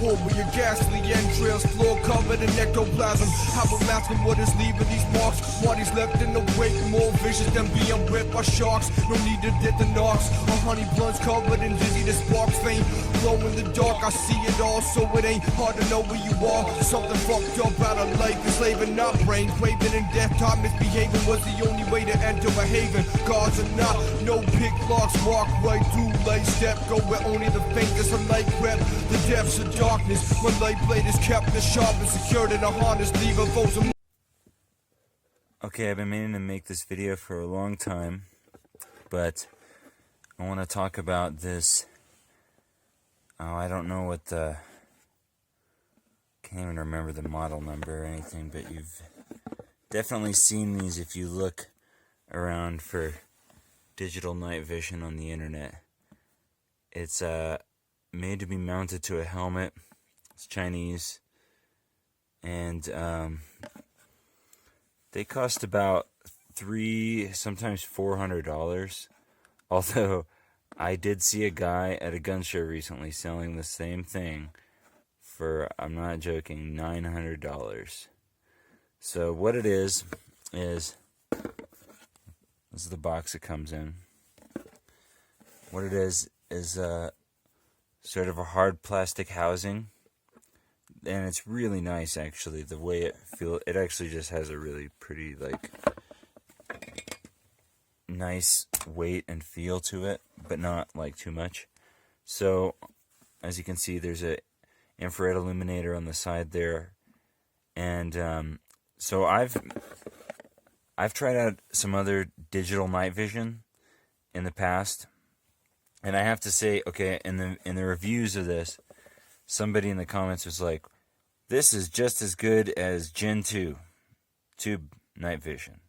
wool with your ghastly entrails, floor covered in ectoplasm. How about asking what is leaving these marks? What is left in the wake, more vicious than being ripped by sharks. No need to dip the knocks. A honey blunts covered in dizzy, the sparks faint. Glow in the dark, I see it all, so it ain't hard to know where you are. Something fucked up out of life, enslaving our brain. Craving in death, time misbehaving was the only way to enter a haven. Guards are not, no pick locks, walk right through light step. Go where only the faintest of light crept. The depths of darkness, when light blade is kept, the sharp and secured in a harness, leaving foes. Okay, I've been meaning to make this video for a long time, but I want to talk about this. Oh, I don't know what the... Can't even remember the model number or anything, but you've definitely seen these if you look around for digital night vision on the internet. It's made to be mounted to a helmet. It's Chinese, and they cost about $300, sometimes $400. Although I did see a guy at a gun show recently selling the same thing for, I'm not joking, $900. So what it is this is the box it comes in. What it is sort of a hard plastic housing, and it's really nice actually. The way it actually just has a really pretty, like, nice weight and feel to it, but not like too much. So as you can see, there's a infrared illuminator on the side there, and so I've tried out some other digital night vision in the past, and I have to say, okay, in the reviews of this, somebody in the comments was like, this is just as good as Gen 2 tube night vision.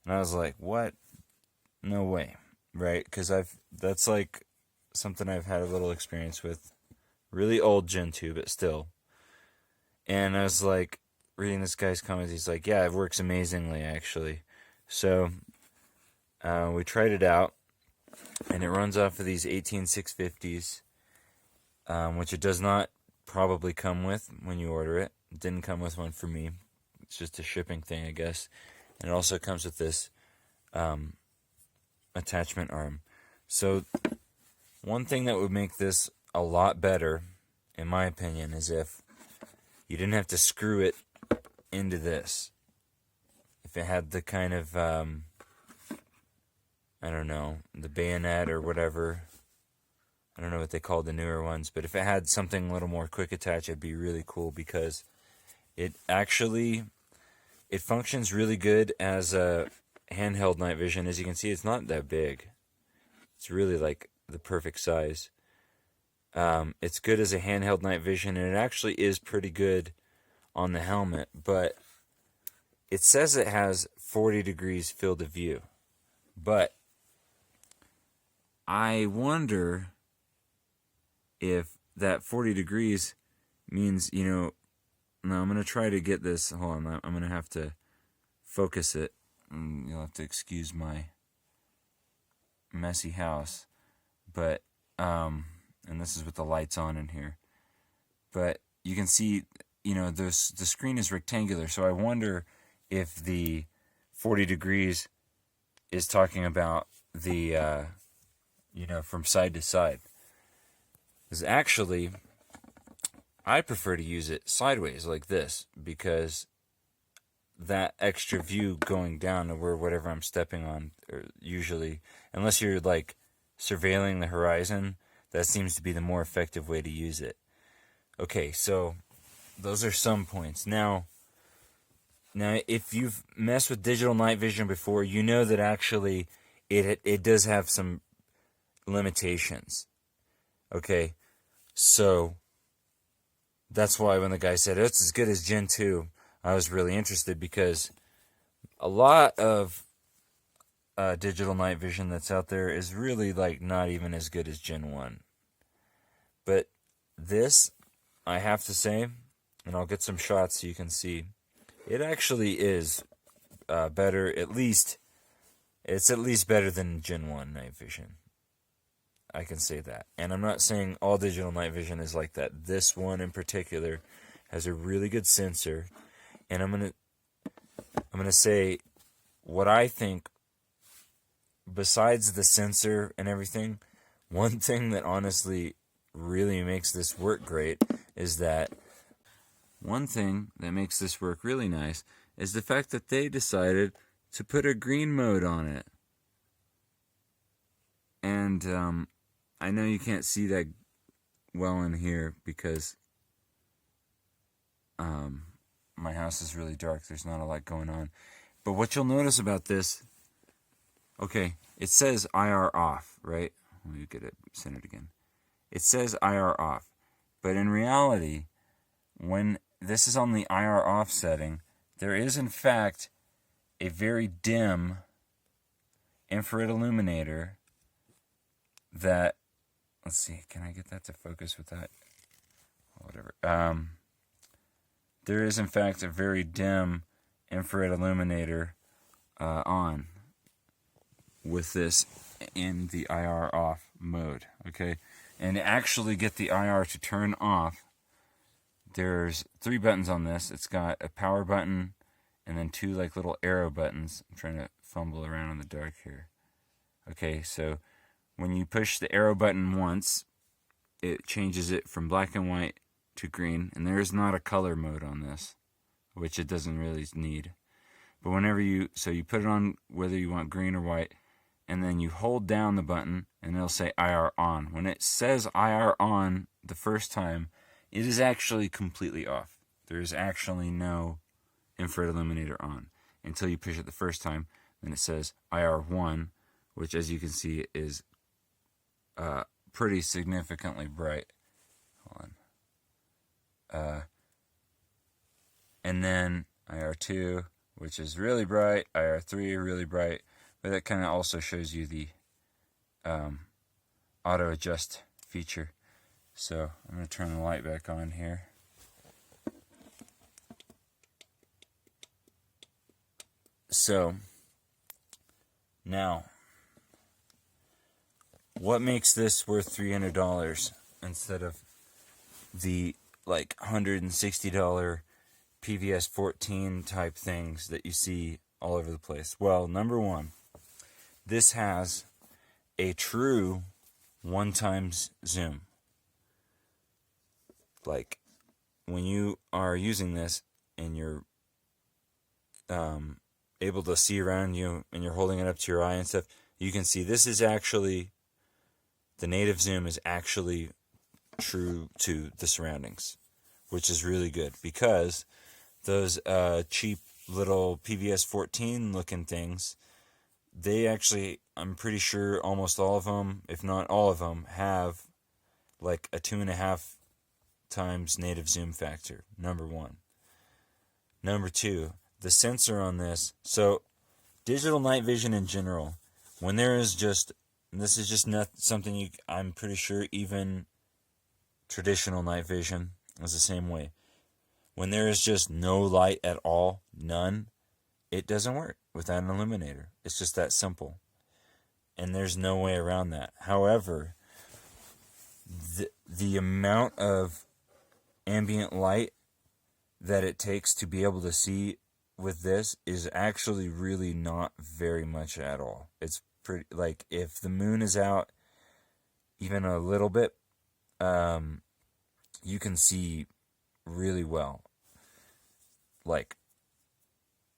And I was like, what? No way, right? Because that's like something I've had a little experience with. Really old Gen 2, but still. And I was like, reading this guy's comments, he's like, yeah, it works amazingly, actually. So, we tried it out, and it runs off of these 18650s, which it does not probably come with when you order it. It didn't come with one for me. It's just a shipping thing, I guess. And it also comes with this attachment arm. So one thing that would make this a lot better, in my opinion, is if you didn't have to screw it into this. If it had the kind of, I don't know, the bayonet or whatever. I don't know what they call the newer ones, but if it had something a little more quick attach, it'd be really cool, because it functions really good as a handheld night vision. As you can see, it's not that big. It's really like the perfect size. It's good as a handheld night vision, and it actually is pretty good on the helmet, but it says it has 40 degrees field of view. But I wonder if that 40 degrees means, now I'm going to try to get this, hold on, I'm going to have to focus it. You'll have to excuse my messy house, but, and this is with the lights on in here, but you can see, the screen is rectangular, so I wonder if the 40 degrees is talking about the, from side to side. Because actually, I prefer to use it sideways like this, because that extra view going down to whatever I'm stepping on, or usually, unless you're like surveilling the horizon, that seems to be the more effective way to use it. Okay, so those are some points. Now if you've messed with digital night vision before, you know that actually it does have some limitations. Okay, so that's why when the guy said it's as good as Gen 2, I was really interested, because a lot of digital night vision that's out there is really like not even as good as Gen 1. But this, I have to say, and I'll get some shots so you can see, it actually is better. It's at least better than Gen 1 night vision. I can say that. And I'm not saying all digital night vision is like that. This one in particular has a really good sensor, and I'm gonna say what I think. Besides the sensor and everything, one thing that honestly really makes this work great is that one thing that makes this work really nice is the fact that they decided to put a green mode on it. And I know you can't see that well in here because my house is really dark. There's not a lot going on. But what you'll notice about this, okay, it says IR off, right? Let me get it centered again. It says IR off. But in reality, when this is on the IR off setting, there is in fact a very dim infrared illuminator that, let's see, can I get that to focus with that? Whatever. There is in fact a very dim infrared illuminator on with this in the IR off mode, okay? And to actually get the IR to turn off, there's 3 buttons on this. It's got a power button and then 2 like little arrow buttons. I'm trying to fumble around in the dark here. Okay, so when you push the arrow button once, it changes it from black and white to green, and there is not a color mode on this, which it doesn't really need. But whenever you put it on whether you want green or white, and then you hold down the button and it'll say IR on. When it says IR on the first time, it is actually completely off. There is actually no infrared illuminator on until you push it the first time. Then it says IR1, which as you can see is pretty significantly bright. Hold on. And then IR2, which is really bright. IR3, really bright. But that kind of also shows you the auto adjust feature. So I'm going to turn the light back on here. So now, what makes this worth $300 instead of the like $160 PVS 14 type things that you see all over the place? Well, number one, this has a true 1x zoom. Like when you are using this and you're able to see around you and you're holding it up to your eye and stuff, you can see this is actually, the native zoom is actually true to the surroundings, which is really good because those cheap little PVS 14 looking things, they actually, I'm pretty sure almost all of them, if not all of them, have like a 2.5 times native zoom factor, number one. Number two, the sensor on this, so digital night vision in general, when there is just, and this is just not something I'm pretty sure even traditional night vision is the same way. When there is just no light at all, none, it doesn't work without an illuminator. It's just that simple. And there's no way around that. However, the amount of ambient light that it takes to be able to see with this is actually really not very much at all. It's pretty, like if the moon is out even a little bit, you can see really well, like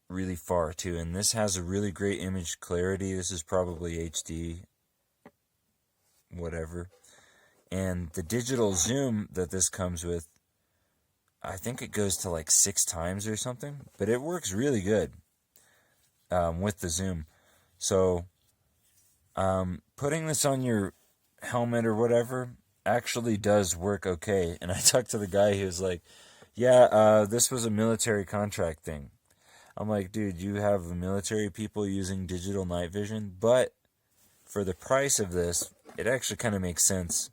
really far too. And this has a really great image clarity. This is probably HD, whatever. And the digital zoom that this comes with, I think it goes to like 6 times or something, but it works really good with the zoom. So putting this on your helmet or whatever actually does work okay. And I talked to the guy, he was like, yeah, this was a military contract thing. I'm like, dude, you have military people using digital night vision, but for the price of this, it actually kind of makes sense.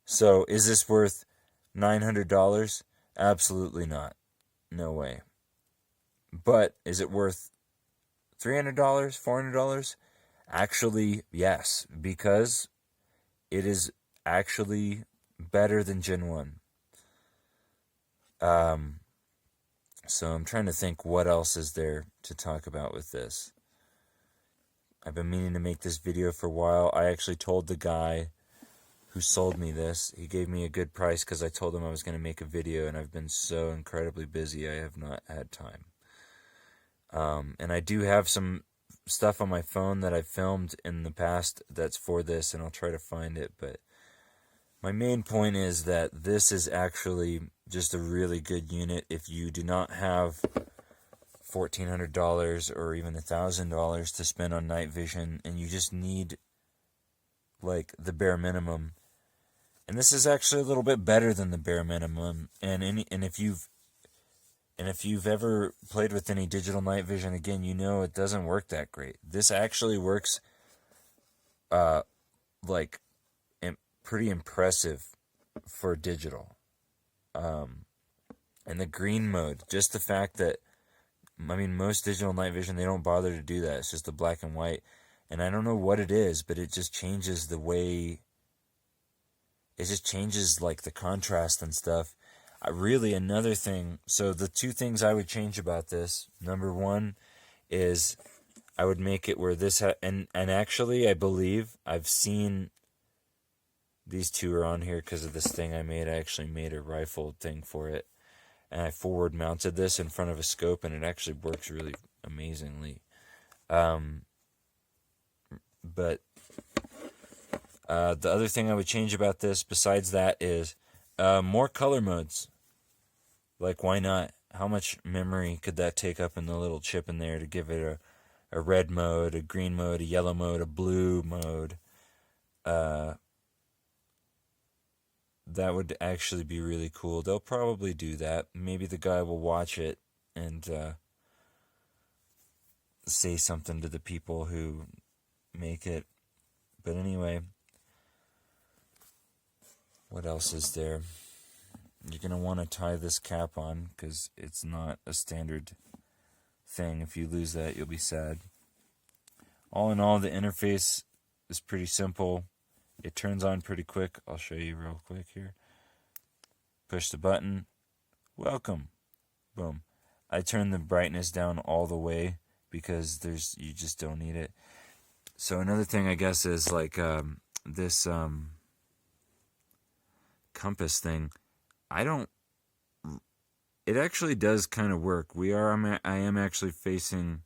So is this worth $900? Absolutely not. No way. But is it worth $300, $400? Actually, yes, because it is actually better than Gen 1. So I'm trying to think what else is there to talk about with this. I've been meaning to make this video for a while. I actually told the guy who sold me this, he gave me a good price because I told him I was going to make a video, and I've been so incredibly busy I have not had time. And I do have some stuff on my phone that I filmed in the past that's for this, and I'll try to find it. But my main point is that this is actually just a really good unit if you do not have $1,400 or even $1,000 to spend on night vision, and you just need like the bare minimum. And this is actually a little bit better than the bare minimum. And if you've ever played with any digital night vision, again, you know it doesn't work that great. This actually works like pretty impressive for digital. And the green mode, just the fact that, I mean, most digital night vision, they don't bother to do that. It's just the black and white. And I don't know what it is, but it just changes the way, it just changes like the contrast and stuff. Really, another thing, so the two things I would change about this, number one is I would make it where this, and actually I believe I've seen these two are on here because of this thing I made. I actually made a rifle thing for it, and I forward mounted this in front of a scope, and it actually works really amazingly. But the other thing I would change about this besides that is more color modes. Like, why not? How much memory could that take up in the little chip in there to give it a red mode, a green mode, a yellow mode, a blue mode? That would actually be really cool. They'll probably do that. Maybe the guy will watch it and say something to the people who make it. But anyway, what else is there? You're going to want to tie this cap on because it's not a standard thing. If you lose that, you'll be sad. All in all, the interface is pretty simple. It turns on pretty quick. I'll show you real quick here. Push the button. Welcome. Boom. I turn the brightness down all the way because you just don't need it. So another thing I guess is like this compass thing. It actually does kind of work. I am actually facing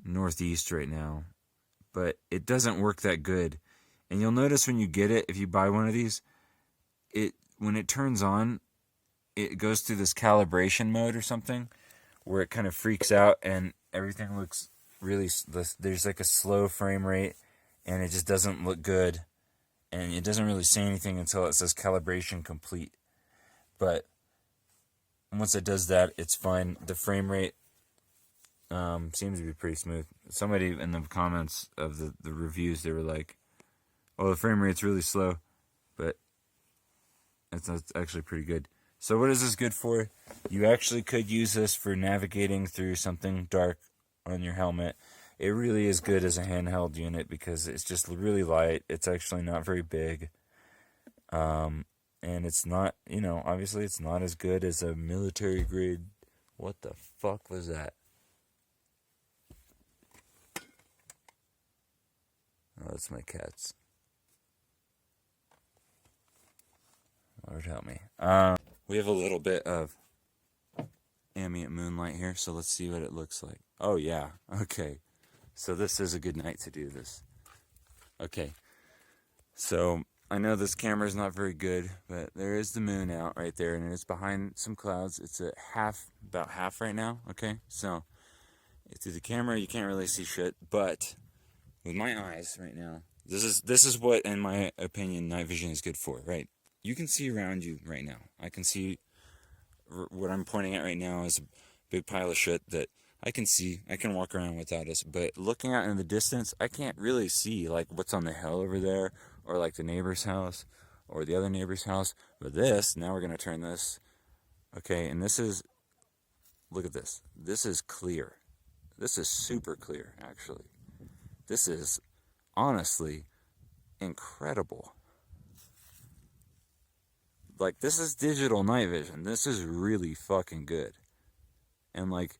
northeast right now, but it doesn't work that good. And you'll notice when you get it, if you buy one of these, when it turns on, it goes through this calibration mode or something where it kind of freaks out and everything looks really, there's like a slow frame rate and it just doesn't look good. And it doesn't really say anything until it says calibration complete. But once it does that, it's fine. The frame rate seems to be pretty smooth. Somebody in the comments of the reviews, they were like, oh, the frame rate's really slow. But it's actually pretty good. So what is this good for? You actually could use this for navigating through something dark on your helmet. It really is good as a handheld unit because it's just really light. It's actually not very big. And it's not, obviously it's not as good as a military grade. What the fuck was that? Oh, that's my cats. Lord help me. We have a little bit of ambient moonlight here, so let's see what it looks like. Oh, yeah. Okay. So this is a good night to do this. Okay. So I know this camera is not very good, but there is the moon out right there, and it's behind some clouds. It's at about half right now. Okay. So through the camera, you can't really see shit, but with my eyes right now, this is what, in my opinion, night vision is good for, right? You can see around you right now. I can see what I'm pointing at right now is a big pile of shit that I can see. I can walk around without us, but looking out in the distance, I can't really see like what's on the hill over there, or like the neighbor's house, or the other neighbor's house. But this, now we're gonna turn this. Okay, and this is, look at this. This is clear. This is super clear, actually. This is honestly incredible. Like, this is digital night vision. This is really fucking good. And like,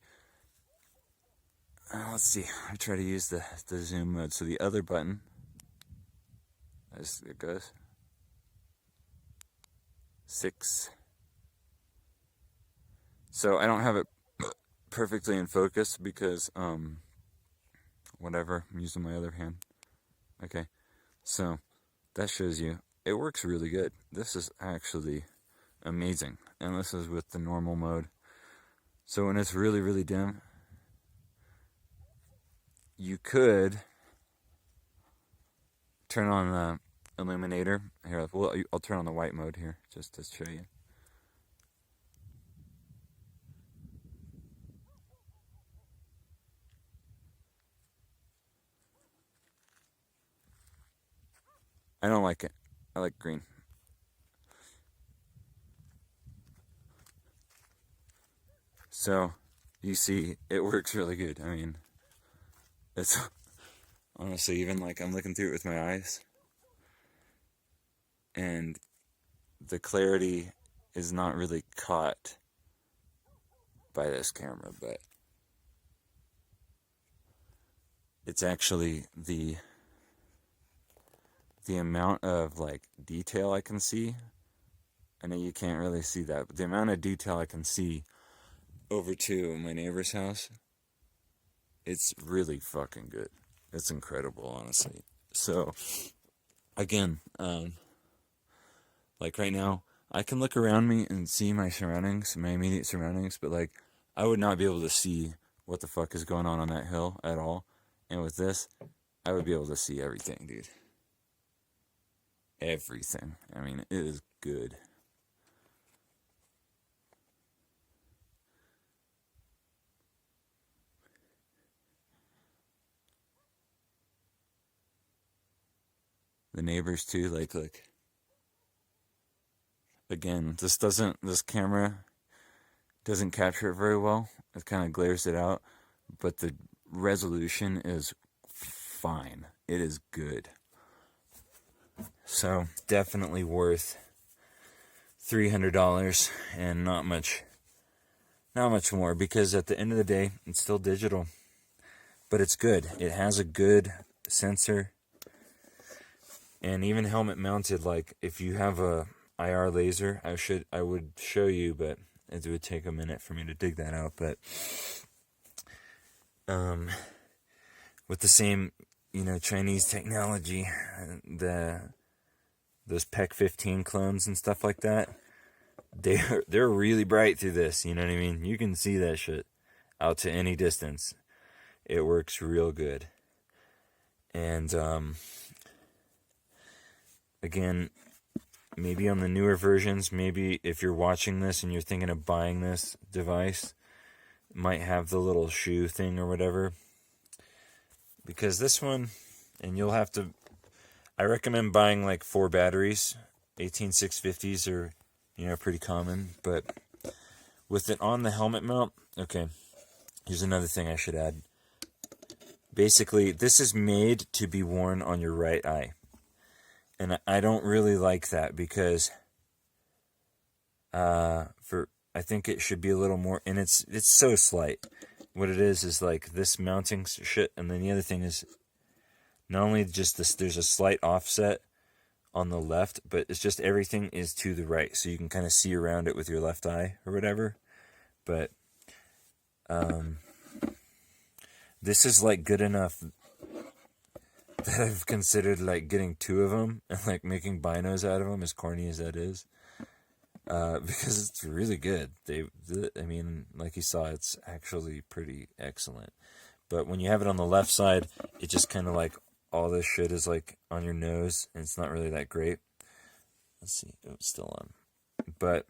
let's see, I try to use the zoom mode. So the other button, as it goes, 6. So I don't have it perfectly in focus because, whatever, I'm using my other hand. Okay, so that shows you, it works really good. This is actually amazing. And this is with the normal mode. So when it's really, really dim, you could turn on the illuminator. Here, well, I'll turn on the white mode here just to show you. I don't like it. I like green. So, you see, it works really good. I mean, it's honestly, even like I'm looking through it with my eyes, and the clarity is not really caught by this camera, but it's actually the amount of like detail I can see. I know you can't really see that, but the amount of detail I can see over to my neighbor's house, it's really fucking good. It's incredible, honestly. So, again, like right now, I can look around me and see my surroundings, my immediate surroundings, but like, I would not be able to see what the fuck is going on that hill at all. And with this, I would be able to see everything, dude. Everything. I mean, it is good. The neighbors too, like, again, this camera doesn't capture it very well. It kind of glares it out, but the resolution is fine. It is good. So, definitely worth $300 and not much more, because at the end of the day, it's still digital, but it's good. It has a good sensor. And even helmet mounted, like if you have a IR laser, I would show you, but it would take a minute for me to dig that out. But with the same, Chinese technology, those PEC 15 clones and stuff like that, they're really bright through this. You know what I mean? You can see that shit out to any distance. It works real good. And again, maybe on the newer versions, maybe if you're watching this and you're thinking of buying this device, it might have the little shoe thing or whatever. Because this one, and you'll have to, I recommend buying like 4 batteries. 18650s are, pretty common. But with it on the helmet mount, okay, here's another thing I should add. Basically, this is made to be worn on your right eye. And I don't really like that because I think it should be a little more, and it's so slight. What it is like this mounting shit, and then the other thing is not only just this, there's a slight offset on the left, but it's just everything is to the right, so you can kind of see around it with your left eye or whatever. But this is like good enough that I've considered like getting 2 of them and like making binos out of them, as corny as that is, because it's really good. I mean, like you saw, it's actually pretty excellent. But when you have it on the left side, it just kind of like all this shit is like on your nose, and it's not really that great. Let's see, oh, it's still on. But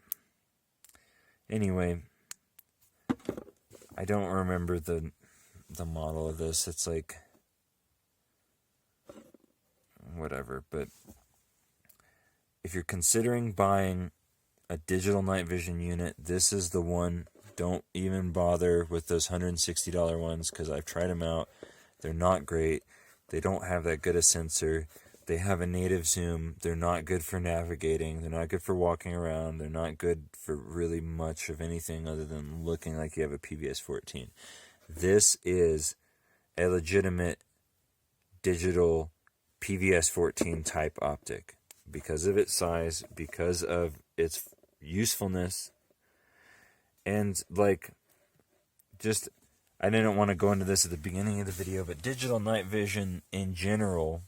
anyway, I don't remember the model of this. It's like whatever, but if you're considering buying a digital night vision unit, this is the one. Don't even bother with those $160 ones, because I've tried them out. They're not great. They don't have that good a sensor. They have a native zoom. They're not good for navigating. They're not good for walking around. They're not good for really much of anything other than looking like you have a PVS 14. This is a legitimate digital PVS 14 type optic because of its size, because of its usefulness, and like, just, I didn't want to go into this at the beginning of the video, but digital night vision in general,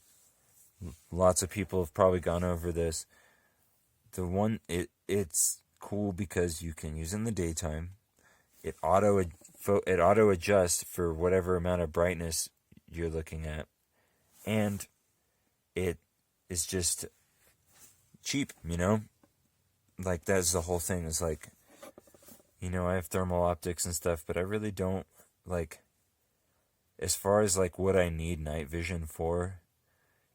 lots of people have probably gone over this. It's cool because you can use it in the daytime. It auto adjusts for whatever amount of brightness you're looking at, and it is just cheap, you know? Like, that's the whole thing. Is like, you know, I have thermal optics and stuff, but I really don't, like, as far as like what I need night vision for,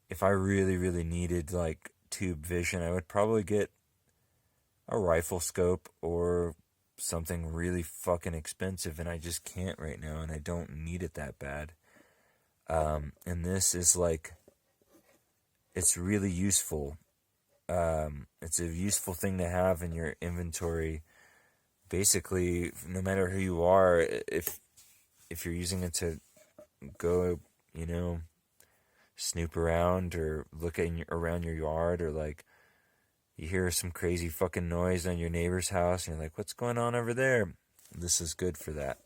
if I really needed like tube vision, I would probably get a rifle scope or something really fucking expensive, and I just can't right now, and I don't need it that bad. And this is like, it's really useful. It's a useful thing to have in your inventory. Basically, no matter who you are, if you're using it to go, you know, snoop around or look around your yard, or like you hear some crazy fucking noise on your neighbor's house and you're like, what's going on over there? This is good for that.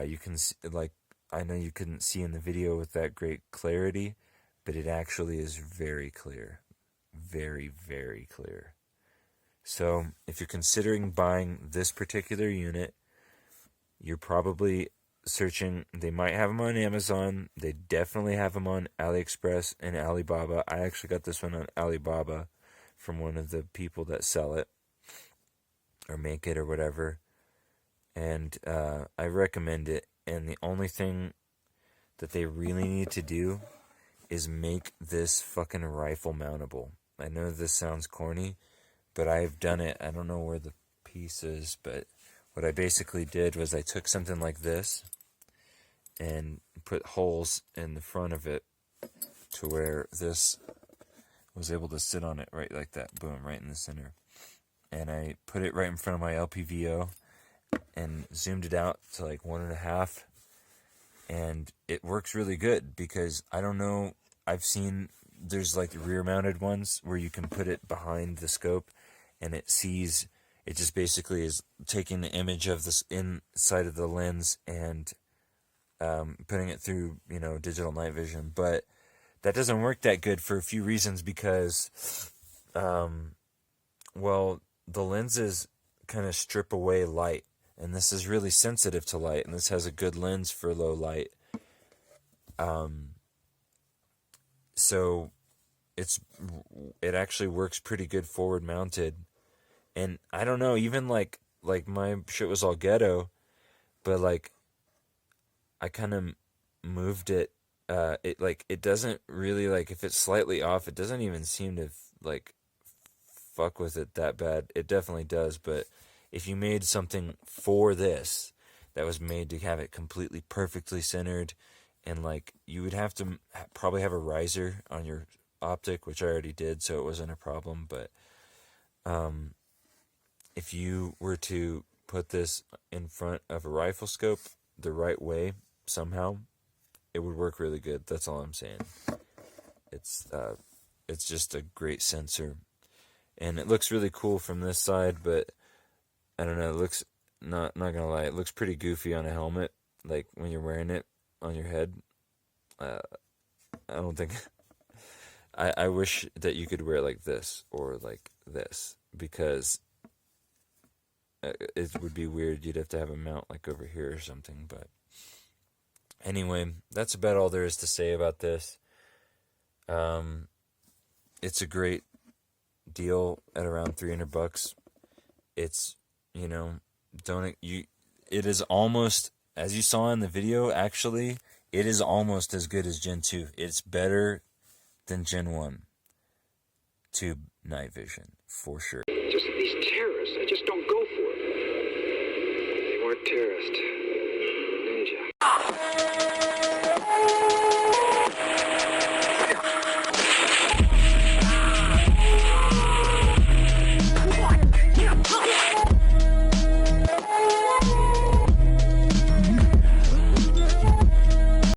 You can see, like, I know you couldn't see in the video with that great clarity, but it actually is very clear. Very clear. So if you're considering buying this particular unit, you're probably searching. They might have them on Amazon. They definitely have them on AliExpress and Alibaba. I actually got this one on Alibaba from one of the people that sell it or make it or whatever. And I recommend it. And the only thing that they really need to do is make this fucking rifle mountable. I know this sounds corny, but I've done it. I don't know where the piece is, but what I basically did was I took something like this and put holes in the front of it to where this was able to sit on it right like that. Boom, right in the center. And I put it right in front of my LPVO and zoomed it out to like 1.5. And it works really good because I don't know, I've seen there's like rear mounted ones where you can put it behind the scope and it sees, it just basically is taking the image of this inside of the lens and putting it through, you know, digital night vision. But that doesn't work that good for a few reasons because, well, the lenses kind of strip away light, and this is really sensitive to light, and this has a good lens for low light. So it actually works pretty good forward mounted. And I don't know, even like my shit was all ghetto, but like I kind of moved it. It doesn't really, like, if it's slightly off, it doesn't even seem to like fuck with it that bad. It definitely does, but if you made something for this that was made to have it completely perfectly centered, and like you would have to probably have a riser on your optic, which I already did, so it wasn't a problem. But if you were to put this in front of a rifle scope the right way somehow, it would work really good. That's all I'm saying. It's just a great sensor, and it looks really cool from this side, but I don't know, it looks, not gonna lie, it looks pretty goofy on a helmet, like when you're wearing it on your head. I don't think I wish that you could wear it like this or like this, because it would be weird. You'd have to have a mount like over here or something. But anyway, that's about all there is to say about this. It's a great deal at around $300. It's, you know, it is almost, as you saw in the video, actually, it is almost as good as Gen 2. It's better than Gen 1 tube night vision, for sure.